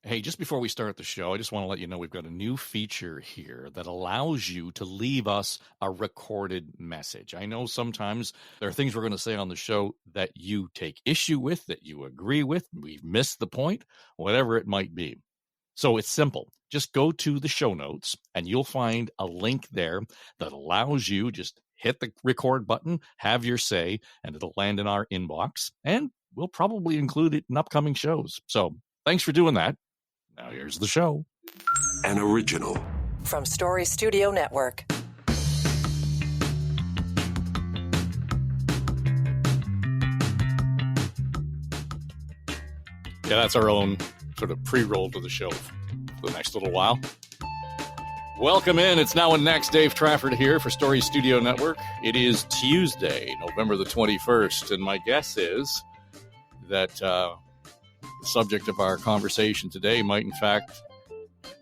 Hey, just before we start the show, I just want to let you know we've got a new feature here that allows you to leave us a recorded message. I know sometimes there are things we're going to say on the show that you take issue with, that you agree with, we've missed the point, whatever it might be. So it's simple. Just go to the show notes and you'll find a link there that allows you just hit the record button, have your say, and it'll land in our inbox. And we'll probably include it in upcoming shows. So thanks for doing that. Now here's the show. An original from Story Studio Network. Yeah, that's our own sort of pre-roll to the show for the next little while. Welcome in. It's Now and Next. Dave Trafford here for Story Studio Network. It is Tuesday, November the 21st, and my guess is that the subject of our conversation today might, in fact,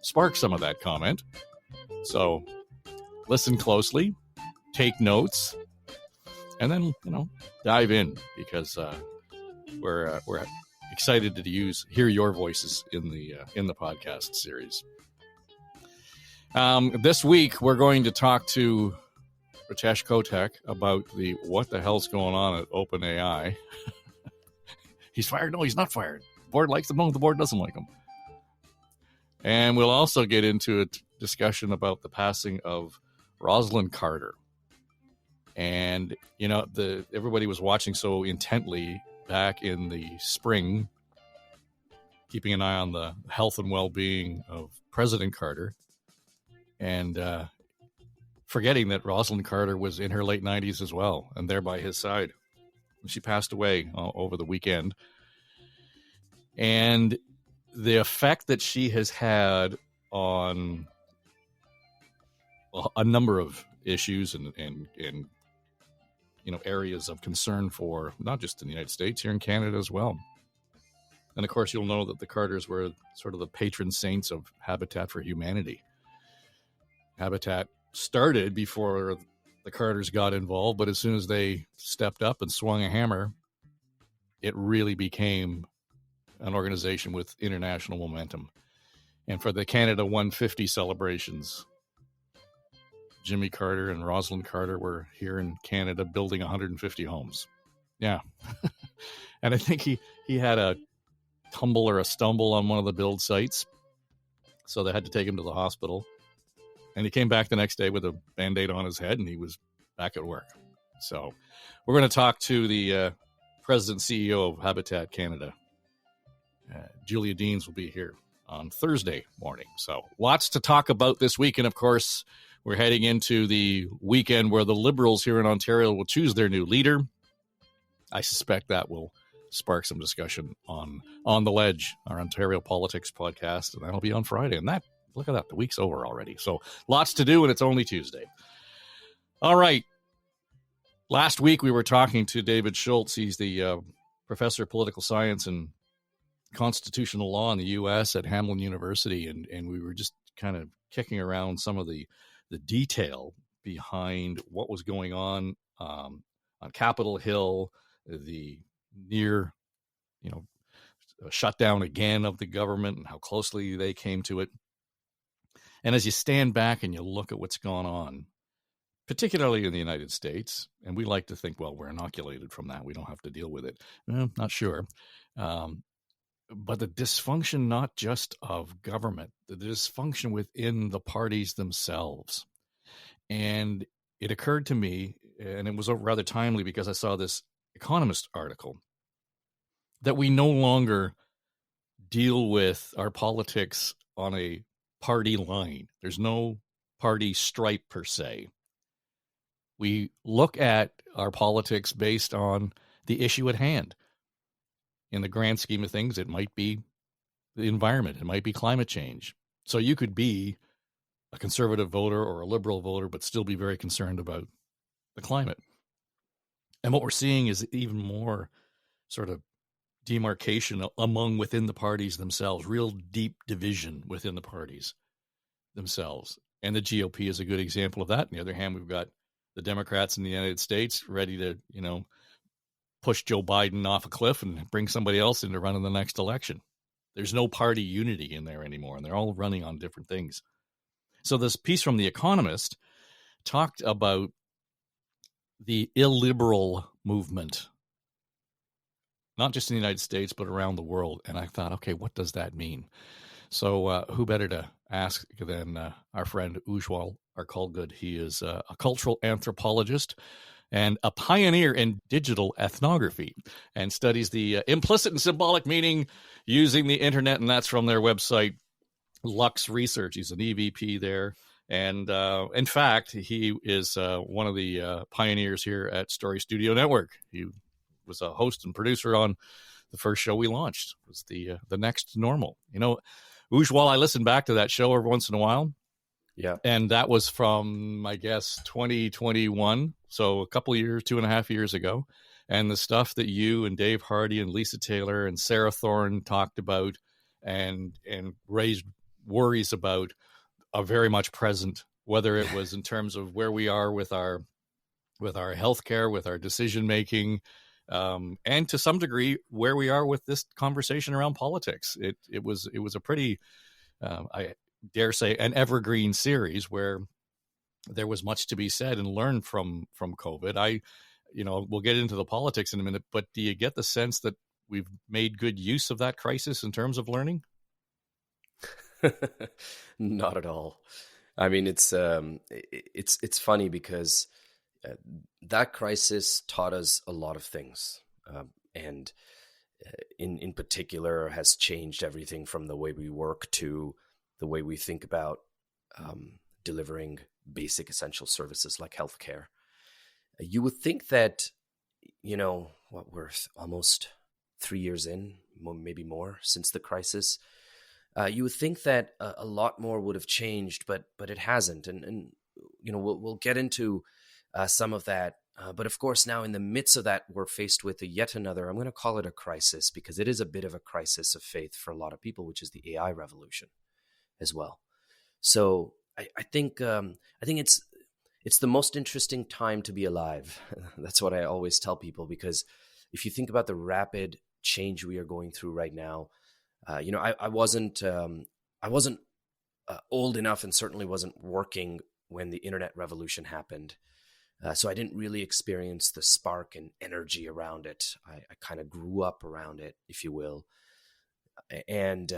spark some of that comment. So listen closely, take notes, and then, dive in because we're excited to hear your voices in the podcast series. This week, we're going to talk to Ritesh Kotek about what the hell's going on at OpenAI. He's fired? No, he's not fired. The board likes him. No, the board doesn't like him. And we'll also get into a discussion about the passing of Rosalind Carter. And, everybody was watching so intently back in the spring, keeping an eye on the health and well-being of President Carter, and forgetting that Rosalind Carter was in her late 90s as well, and there by his side. She passed away over the weekend. And the effect that she has had on a number of issues and areas of concern for not just in the United States, here in Canada as well. And of course, you'll know that the Carters were sort of the patron saints of Habitat for Humanity. Habitat started before the Carters got involved, but as soon as they stepped up and swung a hammer, it really became an organization with international momentum. And for the Canada 150 celebrations, Jimmy Carter and Rosalind Carter were here in Canada building 150 homes. Yeah. And I think he had a tumble or a stumble on one of the build sites, so they had to take him to the hospital. And he came back the next day with a Band-Aid on his head, and he was back at work. So we're going to talk to the president and CEO of Habitat Canada. Julia Deans will be here on Thursday morning. So lots to talk about this week. And of course, we're heading into the weekend where the Liberals here in Ontario will choose their new leader. I suspect that will spark some discussion on The Ledge, our Ontario politics podcast, and that'll be on Friday. And look at that, the week's over already. So lots to do, and it's only Tuesday. All right. Last week, we were talking to David Schultz. He's the professor of political science and constitutional law in the U.S. at Hamline University, and we were just kind of kicking around some of the detail behind what was going on Capitol Hill, the near, shutdown again of the government and how closely they came to it. And as you stand back and you look at what's gone on, particularly in the United States, and we like to think, well, we're inoculated from that. We don't have to deal with it. Not sure. But the dysfunction, not just of government, the dysfunction within the parties themselves. And it occurred to me, and it was rather timely because I saw this Economist article, that we no longer deal with our politics on a party line. There's no party stripe per se. We look at our politics based on the issue at hand. In the grand scheme of things, it might be the environment. It might be climate change. So you could be a conservative voter or a liberal voter, but still be very concerned about the climate. And what we're seeing is even more sort of demarcation within the parties themselves, real deep division within the parties themselves. And the GOP is a good example of that. On the other hand, we've got the Democrats in the United States ready to, push Joe Biden off a cliff and bring somebody else in to run in the next election. There's no party unity in there anymore, and they're all running on different things. So this piece from The Economist talked about the illiberal movement, not just in the United States, but around the world. And I thought, okay, what does that mean? So who better to ask than our friend Ujwal Arkalgud. He is a cultural anthropologist and a pioneer in digital ethnography, and studies the implicit and symbolic meaning using the internet, and that's from their website, Lux Research. He's an EVP there. And in fact, he is one of the pioneers here at Story Studio Network. He was a host and producer on the first show we launched. It was the Next Normal. You know, Ujwal, I listen back to that show every once in a while. Yeah. And that was from, I guess, 2021. So a couple of years, 2.5 years ago. And the stuff that you and Dave Hardy and Lisa Taylor and Sarah Thorne talked about and raised worries about are very much present, whether it was in terms of where we are with our healthcare, with our decision making, and to some degree where we are with this conversation around politics. It was a pretty, I dare say, an evergreen series where there was much to be said and learned from COVID. We'll get into the politics in a minute, but do you get the sense that we've made good use of that crisis in terms of learning? Not at all. I mean, it's funny because that crisis taught us a lot of things, and in particular has changed everything from the way we work to the way we think about delivering basic essential services like healthcare. You would think that, we're almost 3 years in, maybe more, since the crisis. You would think that a lot more would have changed, but it hasn't. And we'll get into some of that. But of course, now in the midst of that, we're faced with yet another, I'm going to call it a crisis, because it is a bit of a crisis of faith for a lot of people, which is the AI revolution as well. So I think it's the most interesting time to be alive. That's what I always tell people, because if you think about the rapid change we are going through right now, I wasn't old enough and certainly wasn't working when the internet revolution happened. So I didn't really experience the spark and energy around it. I kind of grew up around it, if you will. And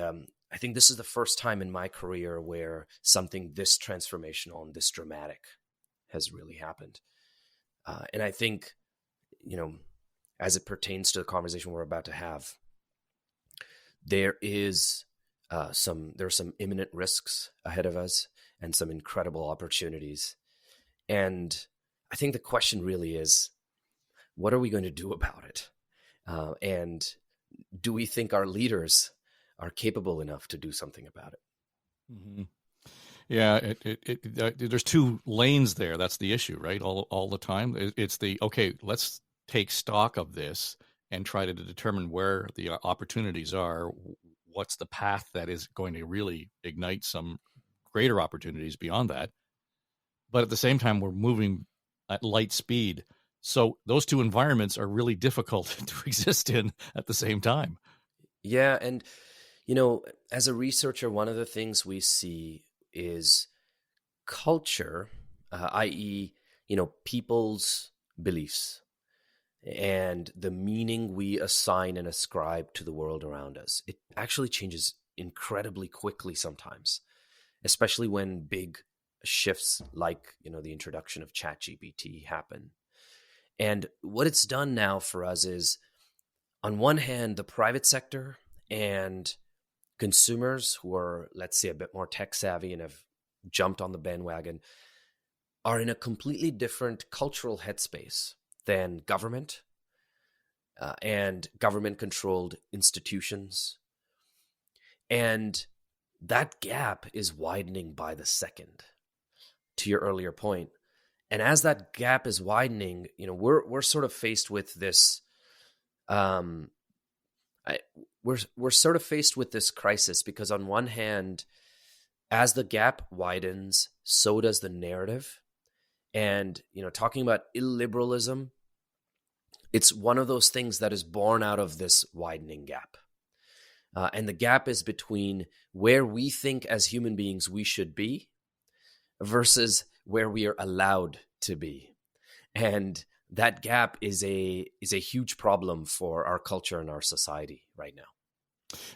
I think this is the first time in my career where something this transformational and this dramatic has really happened. And I think, as it pertains to the conversation we're about to have, there are some imminent risks ahead of us and some incredible opportunities. And I think the question really is, what are we going to do about it? And do we think our leaders are capable enough to do something about it? Mm-hmm. Yeah, there's two lanes there. That's the issue, right? All the time. It's okay, let's take stock of this and try to determine where the opportunities are. What's the path that is going to really ignite some greater opportunities beyond that? But at the same time, we're moving at light speed. So those two environments are really difficult to exist in at the same time. Yeah. And, as a researcher, one of the things we see is culture, i.e., people's beliefs and the meaning we assign and ascribe to the world around us. It actually changes incredibly quickly sometimes, especially when big shifts like, the introduction of ChatGPT happen. And what it's done now for us is, on one hand, the private sector and consumers who are, let's say, a bit more tech savvy and have jumped on the bandwagon are in a completely different cultural headspace than government and government-controlled institutions. And that gap is widening by the second, to your earlier point. And as that gap is widening, we're sort of faced with this. We're sort of faced with this crisis because, on one hand, as the gap widens, so does the narrative. And talking about illiberalism, it's one of those things that is born out of this widening gap. And the gap is between where we think as human beings we should be versus where we are allowed to be. And that gap is a huge problem for our culture and our society right now.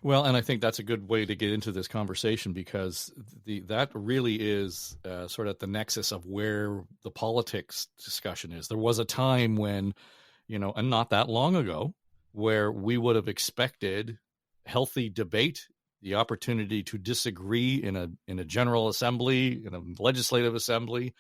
Well, and I think that's a good way to get into this conversation, because that really is sort of at the nexus of where the politics discussion is. There was a time when, and not that long ago, where we would have expected healthy debate, the opportunity to disagree in a general assembly, in a legislative assembly,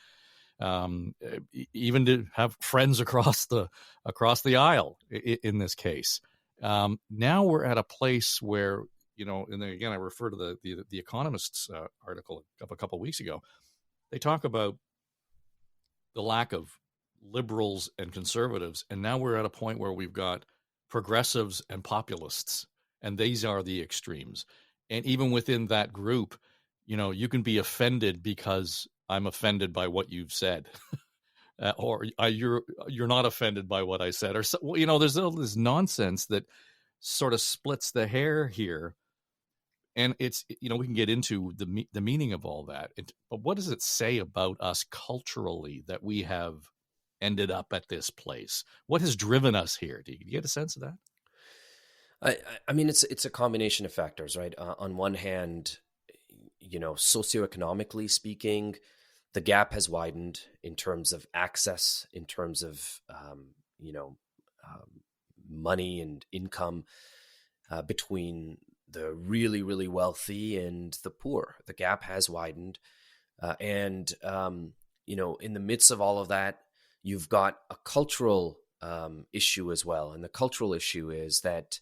even to have friends across the aisle in this case. Now we're at a place where, and then again, I refer to the Economist's article of a couple of weeks ago. They talk about the lack of liberals and conservatives, and now we're at a point where we've got progressives and populists, and these are the extremes. And even within that group, you can be offended because I'm offended by what you've said. Or you're not offended by what I said, or there's all this nonsense that sort of splits the hair here, and it's we can get into the meaning of all that. But what does it say about us culturally that we have ended up at this place? What has driven us here? Do you get a sense of that? I mean, it's a combination of factors, right? On one hand, socioeconomically speaking, the gap has widened in terms of access, in terms of, money and income between the really, really wealthy and the poor. The gap has widened. And in the midst of all of that, you've got a cultural issue as well. And the cultural issue is that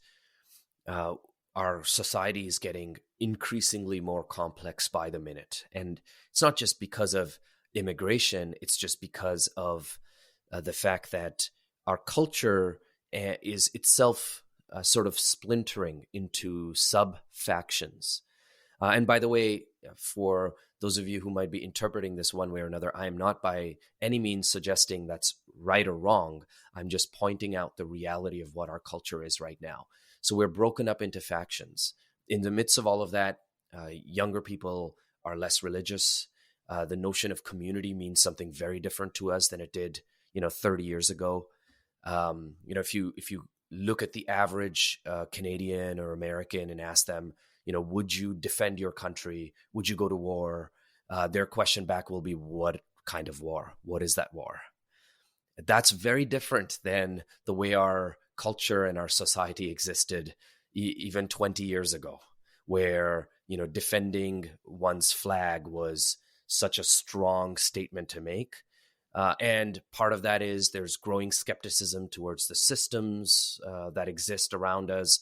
our society is getting increasingly more complex by the minute. And it's not just because of immigration, it's just because of the fact that our culture is itself sort of splintering into sub-factions. And by the way, for those of you who might be interpreting this one way or another, I am not by any means suggesting that's right or wrong. I'm just pointing out the reality of what our culture is right now. So we're broken up into factions. In the midst of all of that, younger people are less religious. The notion of community means something very different to us than it did, 30 years ago. If you look at the average Canadian or American and ask them, would you defend your country? Would you go to war? Their question back will be, what kind of war? What is that war? That's very different than the way our culture and our society existed even 20 years ago, where, defending one's flag was such a strong statement to make. And part of that is there's growing skepticism towards the systems that exist around us,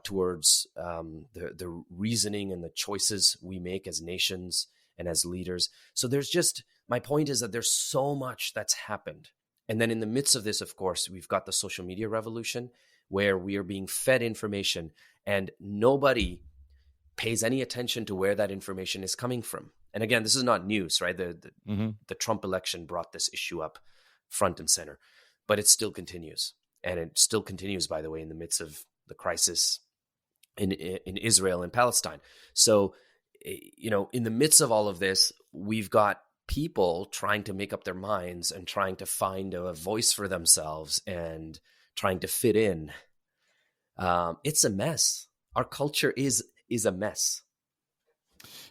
towards the reasoning and the choices we make as nations and as leaders. So my point is that there's so much that's happened. And then in the midst of this, of course, we've got the social media revolution, where we are being fed information and nobody pays any attention to where that information is coming from. And again, this is not news, right? The Trump election brought this issue up front and center, but it still continues. And it still continues, by the way, in the midst of the crisis in Israel and Palestine. So, in the midst of all of this, we've got people trying to make up their minds and trying to find a voice for themselves and trying to fit in. It's a mess. Our culture is a mess.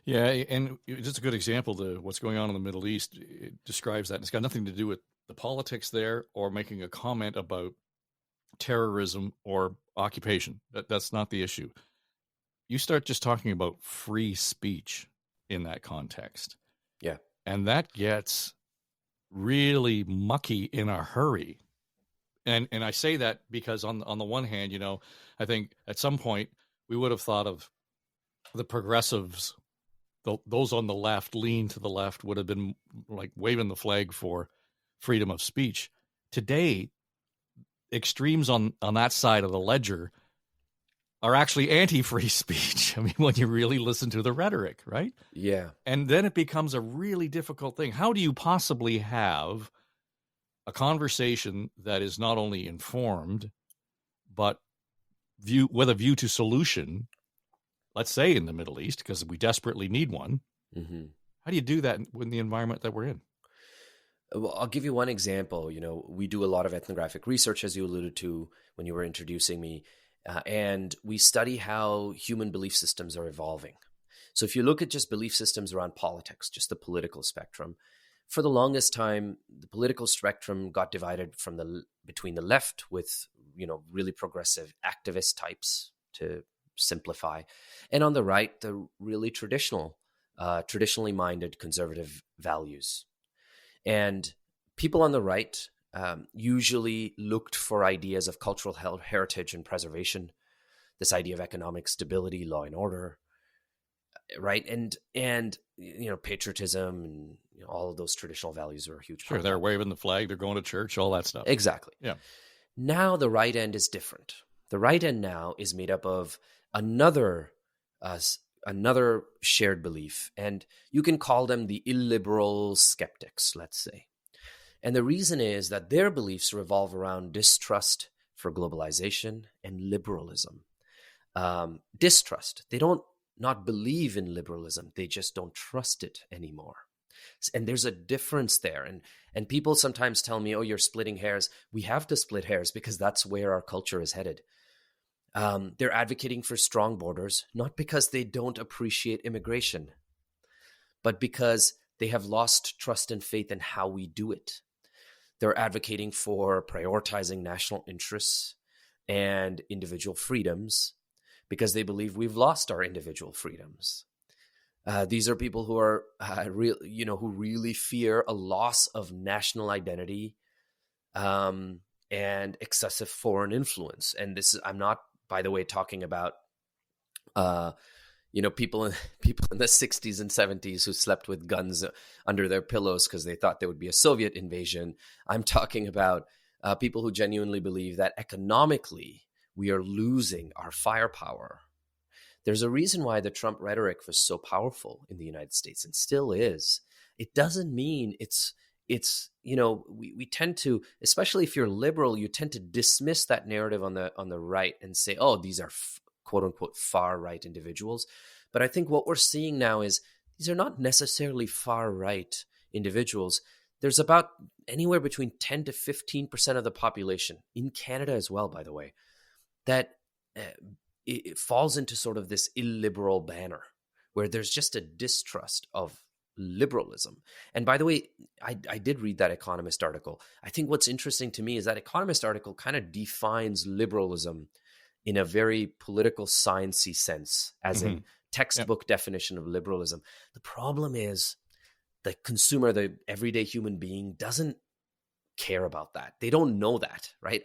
Yeah, and just a good example to what's going on in the Middle East. It describes that. It's got nothing to do with the politics there or making a comment about terrorism or occupation. That's not the issue. You start just talking about free speech in that context. Yeah. And that gets really mucky in a hurry. And I say that because on the one hand, I think at some point we would have thought of the progressives, those on the left, lean to the left, would have been like waving the flag for freedom of speech. Today, extremes on that side of the ledger are actually anti-free speech. I mean, when you really listen to the rhetoric, right? Yeah. And then it becomes a really difficult thing. How do you possibly have a conversation that is not only informed, but with a view to solution, let's say in the Middle East, because we desperately need one. Mm-hmm. How do you do that in the environment that we're in? Well, I'll give you one example. We do a lot of ethnographic research, as you alluded to when you were introducing me, and we study how human belief systems are evolving. So if you look at just belief systems around politics, just the political spectrum, for the longest time, the political spectrum got divided between the left with, really progressive activist types, to simplify, and on the right, the really traditionally minded conservative values. And people on the right usually looked for ideas of cultural heritage and preservation, this idea of economic stability, law and order, right? And patriotism and all of those traditional values are a huge part. Sure, they're waving the flag, they're going to church, all that stuff. Exactly. Yeah. Now the right end is different. The right end now is made up of another shared belief, and you can call them the illiberal skeptics, let's say. And the reason is that their beliefs revolve around distrust for globalization and liberalism. Distrust. They don't not believe in liberalism. They just don't trust it anymore. And there's a difference there. And people sometimes tell me, oh, you're splitting hairs. We have to split hairs because that's where our culture is headed. They're advocating for strong borders, not because they don't appreciate immigration, but because they have lost trust and faith in how we do it. They're advocating for prioritizing national interests and individual freedoms because they believe we've lost our individual freedoms. These are people who are who really fear a loss of national identity and excessive foreign influence. And I'm not, by the way, talking about people in the 60s and 70s who slept with guns under their pillows because they thought there would be a Soviet invasion. I'm talking about people who genuinely believe that economically we are losing our firepower. There's a reason why the Trump rhetoric was so powerful in the United States and still is. It doesn't mean we tend to, especially if you're liberal, you tend to dismiss that narrative on the right and say, oh, these are quote unquote far right individuals. But I think what we're seeing now is these are not necessarily far right individuals. There's about anywhere between 10 to 15% of the population in Canada as well, by the way, that it falls into sort of this illiberal banner where there's just a distrust of liberalism. And by the way, I did read that Economist article. I think what's interesting to me is that Economist article kind of defines liberalism in a very political sciencey sense, as in textbook definition of liberalism. The problem is the consumer, the everyday human being, doesn't care about that. They don't know that, right?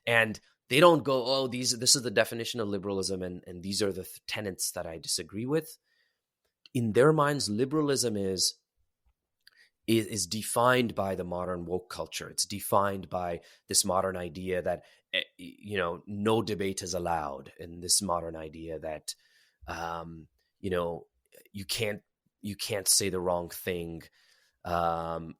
And they don't go, oh, this is the definition of liberalism, and these are the tenets that I disagree with. In their minds, liberalism is defined by the modern woke culture. It's defined by this modern idea that no debate is allowed, and this modern idea that you can't say the wrong thing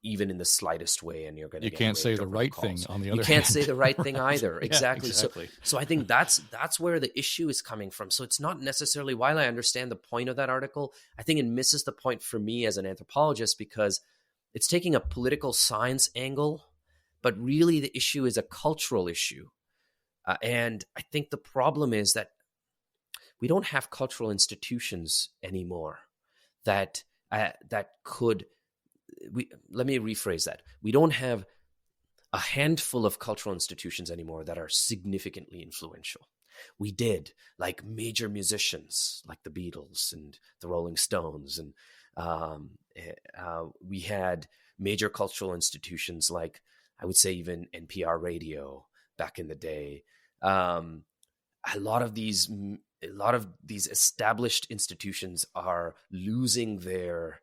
even in the slightest way, and you're going to you can't say the right thing on the other you can't hand. say the right thing either. Yeah, exactly. exactly. So I think that's where the issue is coming from. So it's not necessarily, while I understand the point of that article, I think it misses the point for me as an anthropologist, because it's taking a political science angle, but really the issue is a cultural issue. And I think the problem is that we don't have cultural institutions anymore that could. Let me rephrase that. We don't have a handful of cultural institutions anymore that are significantly influential. We did, like major musicians like the Beatles and the Rolling Stones, and we had major cultural institutions like, I would say, even NPR radio back in the day. A lot of these established institutions are losing their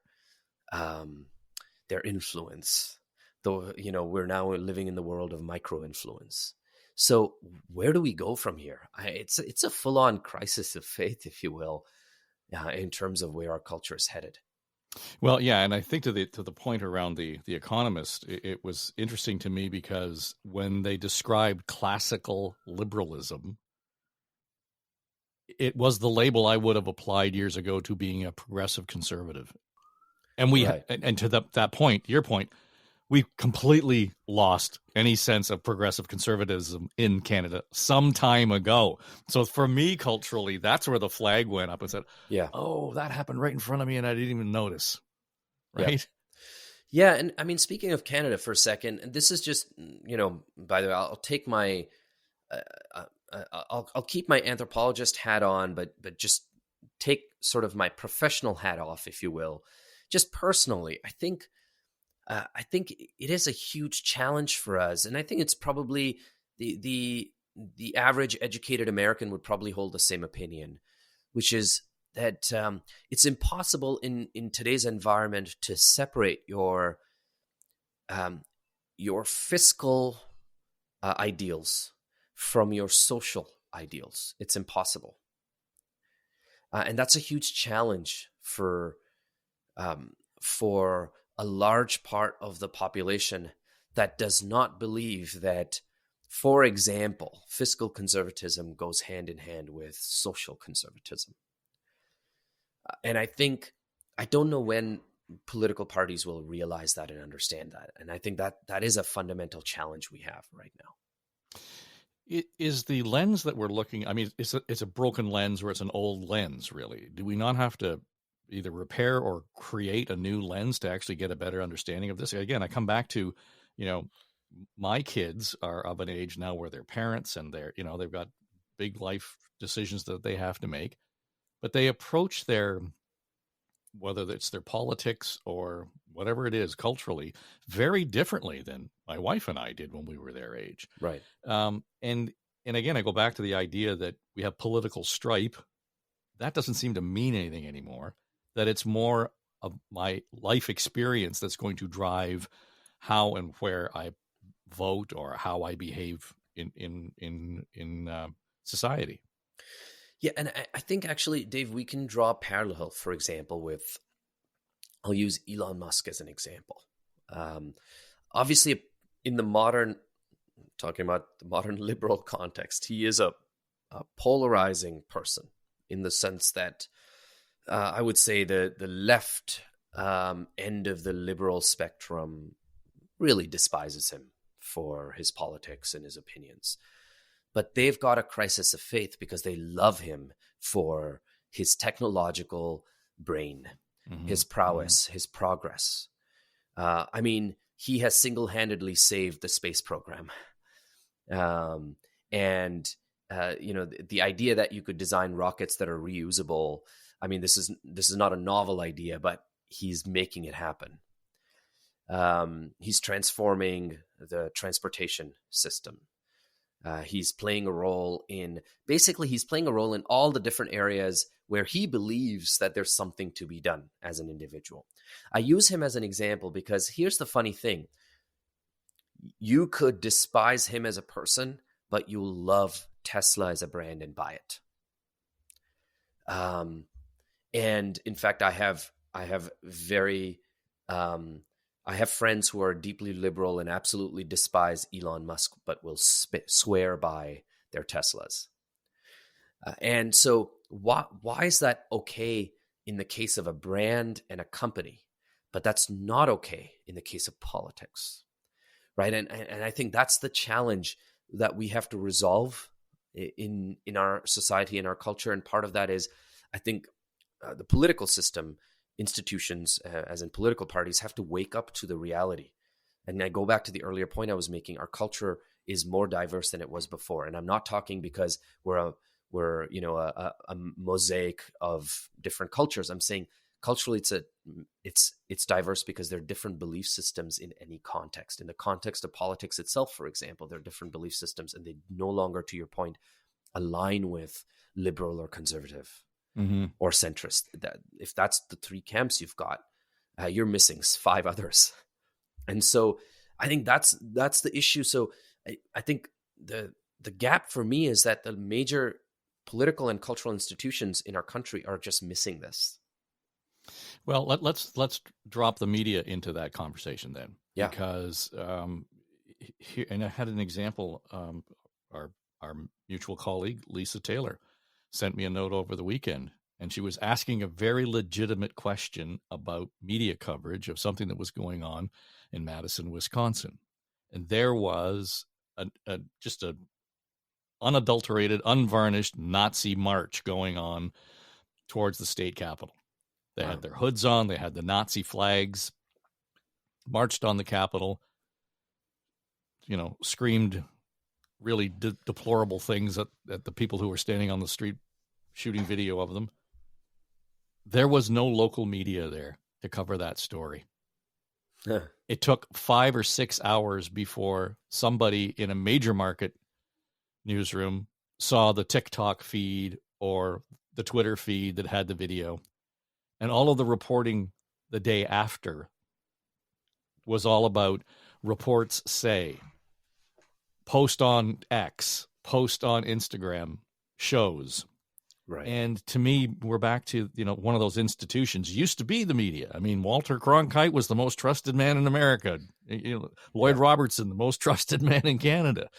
influence, though we're now living in the world of micro influence. So where do we go from here? It's a full-on crisis of faith, if you will, in terms of where our culture is headed. Well, yeah, and I think to the point around the Economist, it was interesting to me because when they described classical liberalism, it was the label I would have applied years ago to being a progressive conservative. And we, Right. and to that point, your point, we completely lost any sense of progressive conservatism in Canada some time ago. So for me, culturally, that's where the flag went up and said, Yeah. oh, that happened right in front of me and I didn't even notice. Right? Yeah. And I mean, speaking of Canada for a second, and this is just, by the way, I'll take my, I'll keep my anthropologist hat on, but just take sort of my professional hat off, if you will. Just personally, I think it is a huge challenge for us, and I think it's probably the average educated American would probably hold the same opinion, which is that it's impossible in today's environment to separate your fiscal ideals from your social ideals. It's impossible, and that's a huge challenge for a large part of the population that does not believe that, for example, fiscal conservatism goes hand in hand with social conservatism. And I don't know when political parties will realize that and understand that. And I think that is a fundamental challenge we have right now. It is the lens that we're looking, I mean, it's a broken lens or it's an old lens, really. Do we not have to either repair or create a new lens to actually get a better understanding of this? Again, I come back to, my kids are of an age now where they're parents and they've got big life decisions that they have to make, but they approach whether it's their politics or whatever it is culturally, very differently than my wife and I did when we were their age. Right. And again, I go back to the idea that we have political stripe. That doesn't seem to mean anything anymore. That it's more of my life experience that's going to drive how and where I vote or how I behave in society. Yeah, and I think actually, Dave, we can draw a parallel, for example, I'll use Elon Musk as an example. Obviously, talking about the modern liberal context, he is a polarizing person in the sense that I would say the left end of the liberal spectrum really despises him for his politics and his opinions. But they've got a crisis of faith because they love him for his technological brain, his prowess, his progress. I mean, he has single-handedly saved the space program. The idea that you could design rockets that are reusable, I mean, this is not a novel idea, but he's making it happen. He's transforming the transportation system. He's playing a role in all the different areas where he believes that there's something to be done as an individual. I use him as an example because here's the funny thing. You could despise him as a person, but you'll love Tesla as a brand and buy it. And in fact, I have friends who are deeply liberal and absolutely despise Elon Musk, but will swear by their Teslas. And so why is that okay in the case of a brand and a company, but that's not okay in the case of politics, right? And I think that's the challenge that we have to resolve in our society, in our culture. And part of that is, I think, the political system, institutions, as in political parties, have to wake up to the reality. And I go back to the earlier point I was making. Our culture is more diverse than it was before. And I'm not talking because we're a mosaic of different cultures. I'm saying culturally it's diverse because there are different belief systems in any context. In the context of politics itself, for example, there are different belief systems, and they no longer, to your point, align with liberal or conservative. Or centrist. That if that's the three camps you've got, you're missing 5 others. And so I think that's the issue. So I think the gap for me is that the major political and cultural institutions in our country are just missing this. Well, let's drop the media into that conversation then. Yeah. Because here, and I had an example, our mutual colleague, Lisa Taylor, sent me a note over the weekend, and she was asking a very legitimate question about media coverage of something that was going on in Madison, Wisconsin. And there was just a unadulterated, unvarnished Nazi march going on towards the state capitol. They had their hoods on, they had the Nazi flags, marched on the Capitol, screamed really deplorable things at the people who were standing on the street shooting video of them. There was no local media there to cover that story. Yeah. It took 5 or 6 hours before somebody in a major market newsroom saw the TikTok feed or the Twitter feed that had the video. And all of the reporting the day after was all about reports say, post on X, post on Instagram, shows. Right. And to me, we're back to, one of those institutions. Used to be the media. I mean, Walter Cronkite was the most trusted man in America. Lloyd Robertson, the most trusted man in Canada.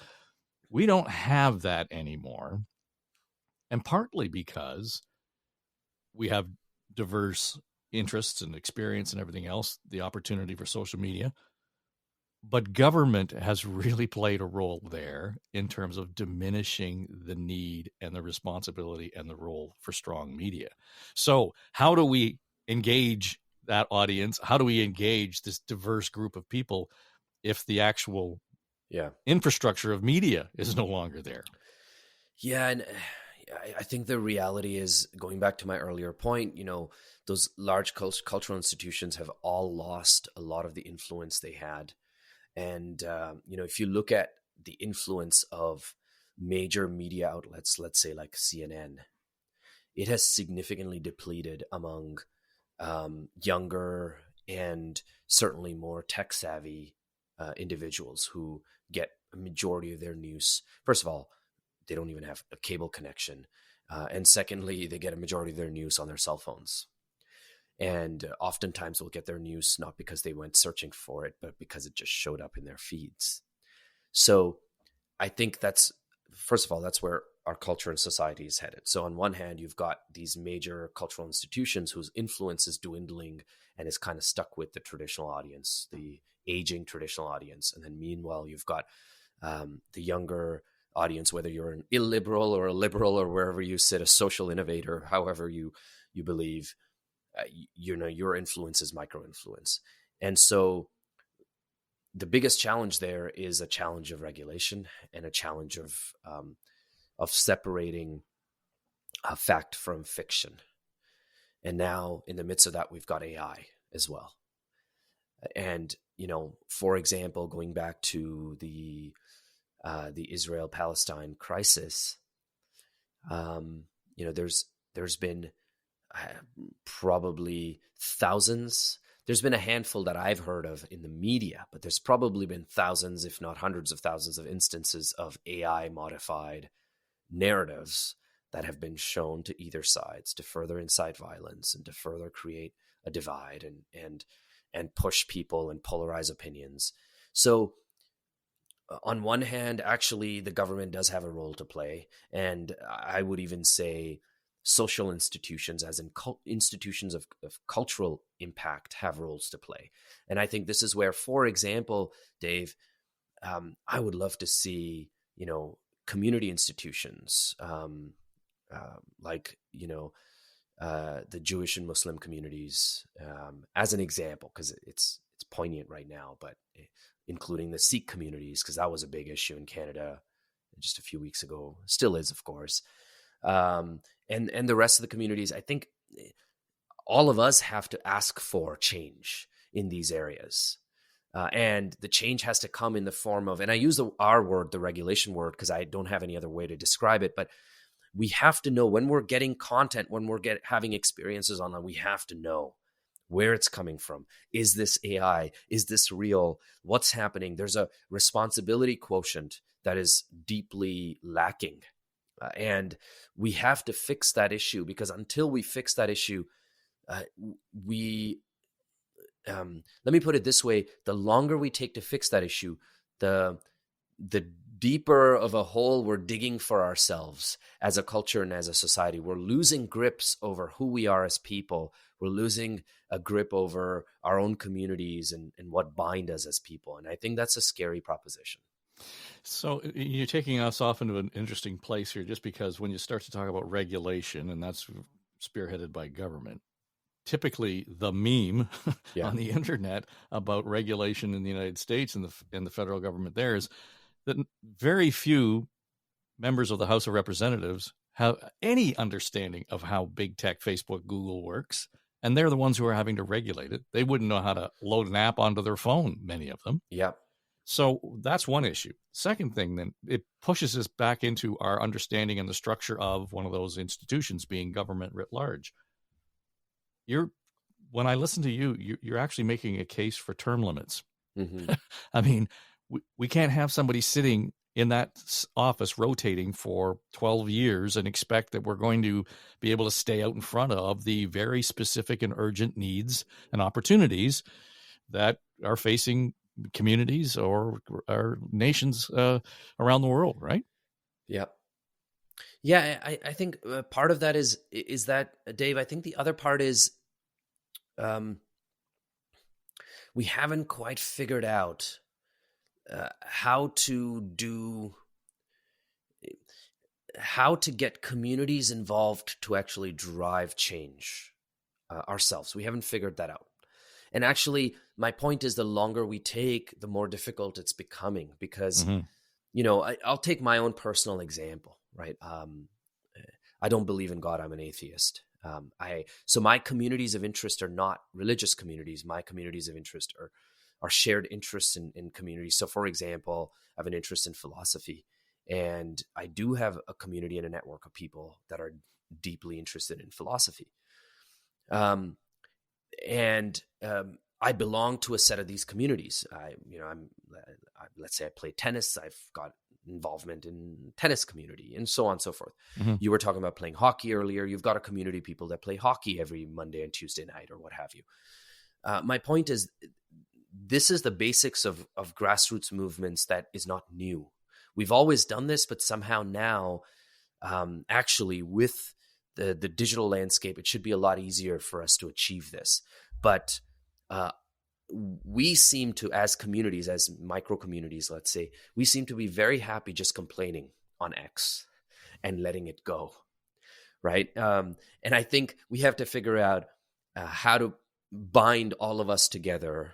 We don't have that anymore. And partly because we have diverse interests and experience and everything else, the opportunity for social media. But government has really played a role there in terms of diminishing the need and the responsibility and the role for strong media. So how do we engage that audience? How do we engage this diverse group of people if the actual infrastructure of media is no longer there? Yeah, and I think the reality is, going back to my earlier point, those large cultural institutions have all lost a lot of the influence they had. And, if you look at the influence of major media outlets, let's say like CNN, it has significantly depleted among younger and certainly more tech-savvy individuals who get a majority of their news. First of all, they don't even have a cable connection. And secondly, they get a majority of their news on their cell phones. And oftentimes they'll get their news not because they went searching for it, but because it just showed up in their feeds. So I think first of all, that's where our culture and society is headed. So on one hand, you've got these major cultural institutions whose influence is dwindling and is kind of stuck with the traditional audience, the aging traditional audience. And then meanwhile, you've got the younger audience, whether you're an illiberal or a liberal or wherever you sit, a social innovator, however you believe, your influence is micro-influence. And so the biggest challenge there is a challenge of regulation and a challenge of separating fact from fiction. And now in the midst of that, we've got AI as well. And, for example, going back to the Israel-Palestine crisis, there's been probably thousands. There's been a handful that I've heard of in the media, but there's probably been thousands, if not hundreds of thousands of instances of AI modified narratives that have been shown to either sides to further incite violence and to further create a divide and push people and polarize opinions. So on one hand, actually, the government does have a role to play. And I would even say social institutions, as in institutions of cultural impact, have roles to play. And I think this is where, for example, Dave, I would love to see, community institutions like, the Jewish and Muslim communities as an example, because it's poignant right now, but including the Sikh communities, because that was a big issue in Canada just a few weeks ago, still is, of course. And the rest of the communities, I think all of us have to ask for change in these areas. And the change has to come in the form of, and I use the regulation word, because I don't have any other way to describe it, but we have to know when we're getting content, when we're having experiences online, we have to know where it's coming from. Is this AI? Is this real? What's happening? There's a responsibility quotient that is deeply lacking. And we have to fix that issue, because until we fix that issue, let me put it this way: the longer we take to fix that issue, the deeper of a hole we're digging for ourselves as a culture and as a society. We're losing grips over who we are as people. We're losing a grip over our own communities and what bind us as people. And I think that's a scary proposition. So you're taking us off into an interesting place here, just because when you start to talk about regulation, and that's spearheaded by government, typically the meme on the internet about regulation in the United States and the federal government there is that very few members of the House of Representatives have any understanding of how big tech, Facebook, Google works. And they're the ones who are having to regulate it. They wouldn't know how to load an app onto their phone, many of them. Yeah. So that's one issue. Second thing, then, it pushes us back into our understanding and the structure of one of those institutions being government writ large. When I listen to you, you're actually making a case for term limits. Mm-hmm. I mean, we can't have somebody sitting in that office rotating for 12 years and expect that we're going to be able to stay out in front of the very specific and urgent needs and opportunities that are facing communities or our nations around the world, right? Yeah. Yeah, I think part of that is that, Dave, I think the other part is we haven't quite figured out how to get communities involved to actually drive change ourselves. We haven't figured that out. And actually, my point is the longer we take, the more difficult it's becoming because, I'll take my own personal example, right? I don't believe in God. I'm an atheist. So my communities of interest are not religious communities. My communities of interest are shared interests in communities. So for example, I have an interest in philosophy, and I do have a community and a network of people that are deeply interested in philosophy. I belong to a set of these communities. Let's say I play tennis. I've got involvement in tennis community and so on and so forth. Mm-hmm. You were talking about playing hockey earlier. You've got a community of people that play hockey every Monday and Tuesday night or what have you. My point is, this is the basics of grassroots movements that is not new. We've always done this, but somehow now, actually with the digital landscape, it should be a lot easier for us to achieve this. But we seem to, as communities, as micro communities, let's say, we seem to be very happy just complaining on X and letting it go, right? And I think we have to figure out how to bind all of us together.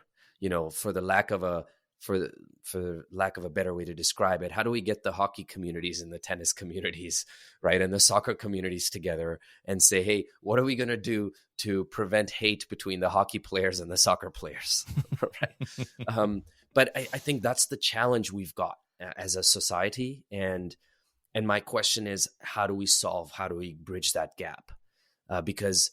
For lack of a better way to describe it, how do we get the hockey communities and the tennis communities, right, and the soccer communities together and say, hey, what are we going to do to prevent hate between the hockey players and the soccer players, right? But I think that's the challenge we've got as a society, and my question is, how do we bridge that gap? Because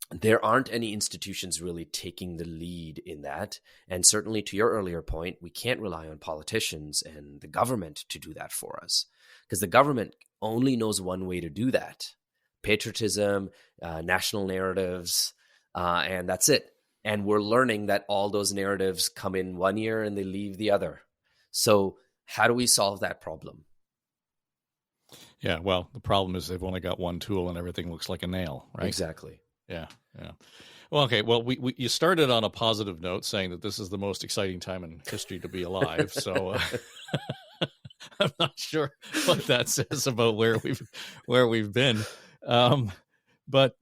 there aren't any institutions really taking the lead in that. And certainly to your earlier point, we can't rely on politicians and the government to do that for us, because the government only knows one way to do that: patriotism, national narratives, and that's it. And we're learning that all those narratives come in one year and they leave the other. So how do we solve that problem? Yeah, well, the problem is they've only got one tool and everything looks like a nail, right? Exactly. Yeah. Well, okay. Well, you started on a positive note, saying that this is the most exciting time in history to be alive. So I'm not sure what that says about where we've been. But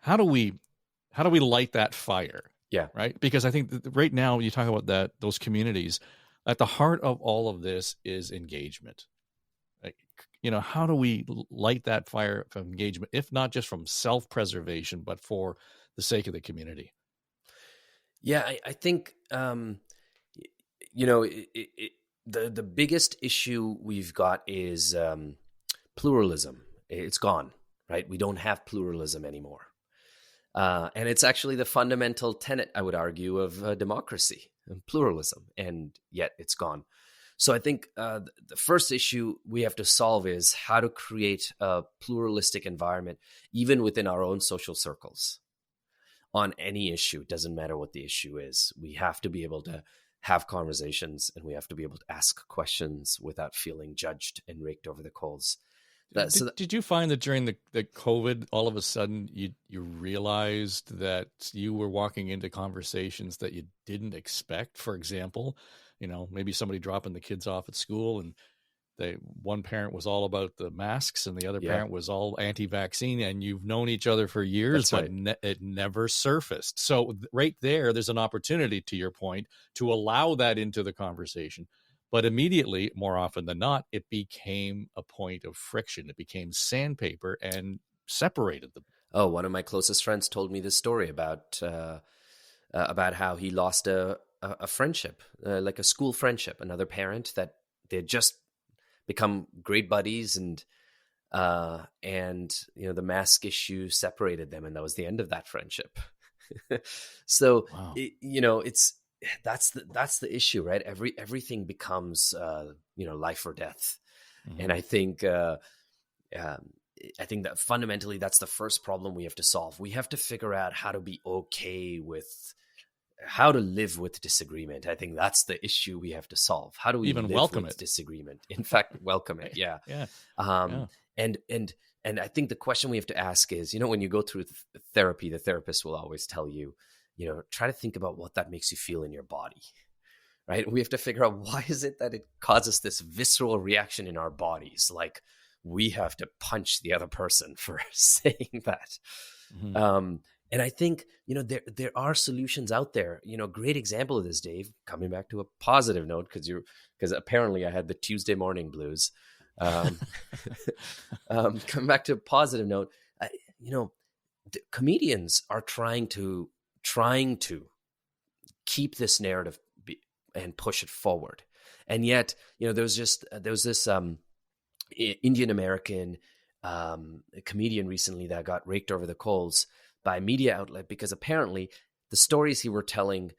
how do we light that fire? Yeah. Right. Because I think that right now you talk about those communities, at the heart of all of this is engagement. How do we light that fire of engagement, if not just from self-preservation, but for the sake of the community? Yeah, I think, the biggest issue we've got is pluralism. It's gone, right? We don't have pluralism anymore. And it's actually the fundamental tenet, I would argue, of democracy and pluralism, and yet it's gone. So I think the first issue we have to solve is how to create a pluralistic environment, even within our own social circles, on any issue. It doesn't matter what the issue is. We have to be able to have conversations, and we have to be able to ask questions without feeling judged and raked over the coals. Did you find that during the COVID, all of a sudden you realized that you were walking into conversations that you didn't expect? For example, maybe somebody dropping the kids off at school, and one parent was all about the masks and the other parent was all anti-vaccine, and you've known each other for years, but it never surfaced. So right there's an opportunity, to your point, to allow that into the conversation. But immediately, more often than not, it became a point of friction. It became sandpaper and separated them. Oh, one of my closest friends told me this story about how he lost a friendship, like a school friendship. Another parent that they had just become great buddies, and the mask issue separated them, and that was the end of that friendship. So, wow. That's the issue, right? Everything becomes life or death. Mm-hmm. And I think that fundamentally that's the first problem we have to solve. We have to figure out how to be okay with how to live with disagreement. I think that's the issue we have to solve. How do we even live welcome with it? Disagreement? In fact, welcome it. Yeah. And I think the question we have to ask is, when you go through therapy, the therapist will always tell you, try to think about what that makes you feel in your body, right? We have to figure out, why is it that it causes this visceral reaction in our bodies? Like, we have to punch the other person for saying that. Mm-hmm. And I think, there are solutions out there. Great example of this, Dave, coming back to a positive note, because apparently I had the Tuesday morning blues. Coming back to a positive note, comedians are trying to keep this narrative and push it forward. And yet, there was this Indian American comedian recently that got raked over the coals by a media outlet, because apparently the stories he was telling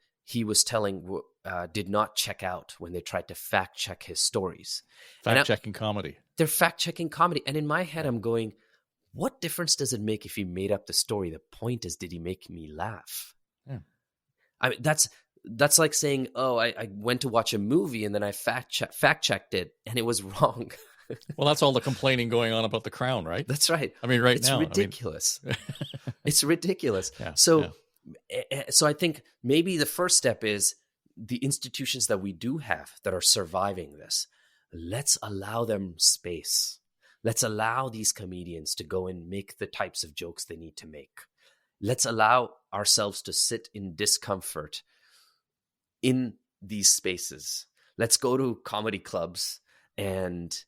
did not check out when they tried to fact check his stories. Fact-checking comedy. They're fact-checking comedy. And in my head, I'm going, what difference does it make if he made up the story? The point is, did he make me laugh? Yeah. I mean, that's like saying, oh, I went to watch a movie and then I fact-checked it and it was wrong. Well, that's all the complaining going on about The Crown, right? That's right. I mean, it's ridiculous. It's ridiculous. Yeah, so I think maybe the first step is the institutions that we do have that are surviving this. Let's allow them space. Let's allow these comedians to go and make the types of jokes they need to make. Let's allow ourselves to sit in discomfort in these spaces. Let's go to comedy clubs and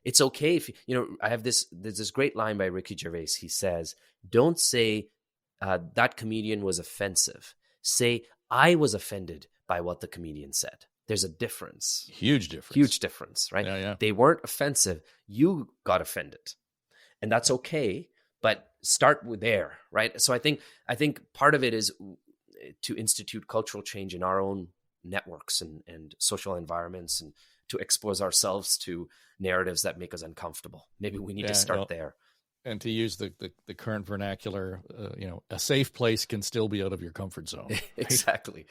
it's okay if there's this great line by Ricky Gervais. He says, don't say that comedian was offensive. Say, I was offended by what the comedian said. There's a difference. Huge difference, right? Yeah. They weren't offensive. You got offended. And that's okay, but start with there, right? So I think part of it is to institute cultural change in our own networks and social environments, and to expose ourselves to narratives that make us uncomfortable. Maybe we need to start there. And to use the current vernacular, a safe place can still be out of your comfort zone. Right? Exactly.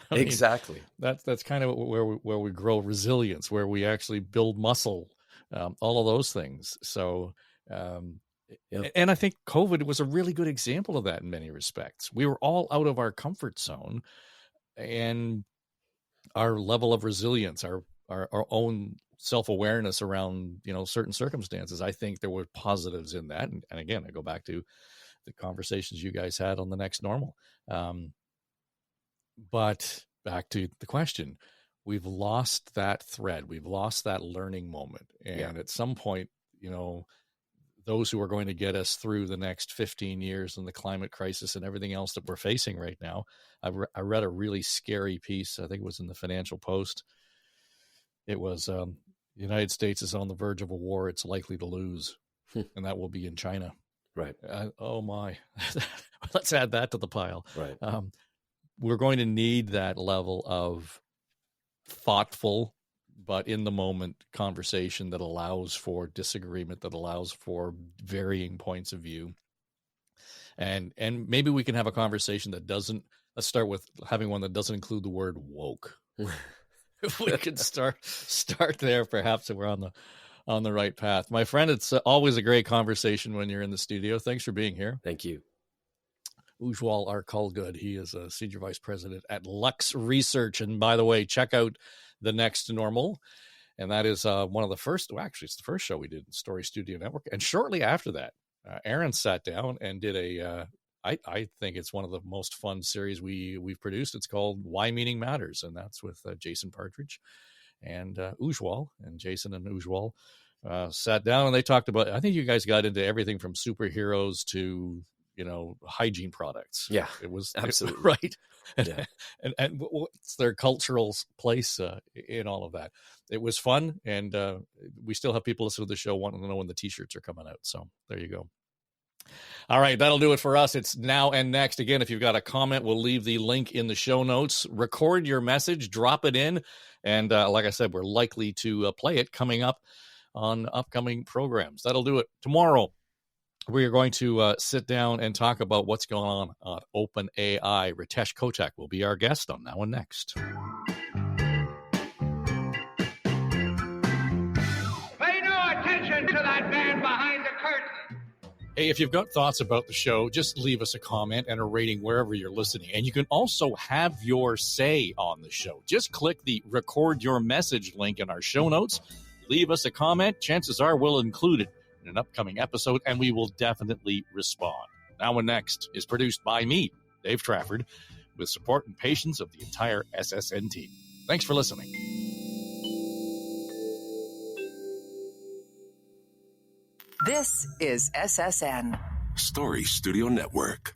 Exactly. That's kind of where we grow resilience, where we actually build muscle, all of those things. So, and I think COVID was a really good example of that in many respects. We were all out of our comfort zone, and our level of resilience, our own self-awareness around, certain circumstances, I think there were positives in that. And again, I go back to the conversations you guys had on The Next Normal. But back to the question, we've lost that thread. We've lost that learning moment. And at some point, those who are going to get us through the next 15 years and the climate crisis and everything else that we're facing right now. I read a really scary piece. I think it was in the Financial Post. It was, the United States is on the verge of a war it's likely to lose, and that will be in China. Right. Oh my, let's add that to the pile. Right. We're going to need that level of thoughtful, but in the moment conversation that allows for disagreement, that allows for varying points of view. And maybe we can have a conversation that doesn't Let's start with having one that doesn't include the word woke. If we could start there, perhaps we're on the right path. My friend, it's always a great conversation when you're in the studio. Thanks for being here. Thank you. Ujwal Arkalgud. He is a senior vice president at Lux Research. And by the way, check out The Next Normal. And that is one of the first, well, actually, it's the first show we did in Story Studio Network. And shortly after that, Aaron sat down and did I think it's one of the most fun series we've produced. It's called Why Meaning Matters. And that's with Jason Partridge and Ujwal. And Jason and Ujwal sat down and they talked about, I think you guys got into everything from superheroes to, hygiene products. Yeah, it was absolutely right. Yeah. and what's their cultural place in all of that. It was fun. And we still have people listen to the show wanting to know when the t-shirts are coming out. So there you go. All right, that'll do it for us. It's Now and Next. Again, if you've got a comment, we'll leave the link in the show notes. Record your message, drop it in, and like I said, we're likely to play it coming up on upcoming programs. That'll do it. Tomorrow, we are going to sit down and talk about what's going on OpenAI. Ritesh Kotak will be our guest on Now and Next. Pay no attention to that man behind the curtain. Hey, if you've got thoughts about the show, just leave us a comment and a rating wherever you're listening. And you can also have your say on the show. Just click the record your message link in our show notes. Leave us a comment. Chances are we'll include it in an upcoming episode, and we will definitely respond. Now and Next is produced by me, Dave Trafford, with support and patience of the entire SSN team. Thanks for listening. This is SSN. Story Studio Network.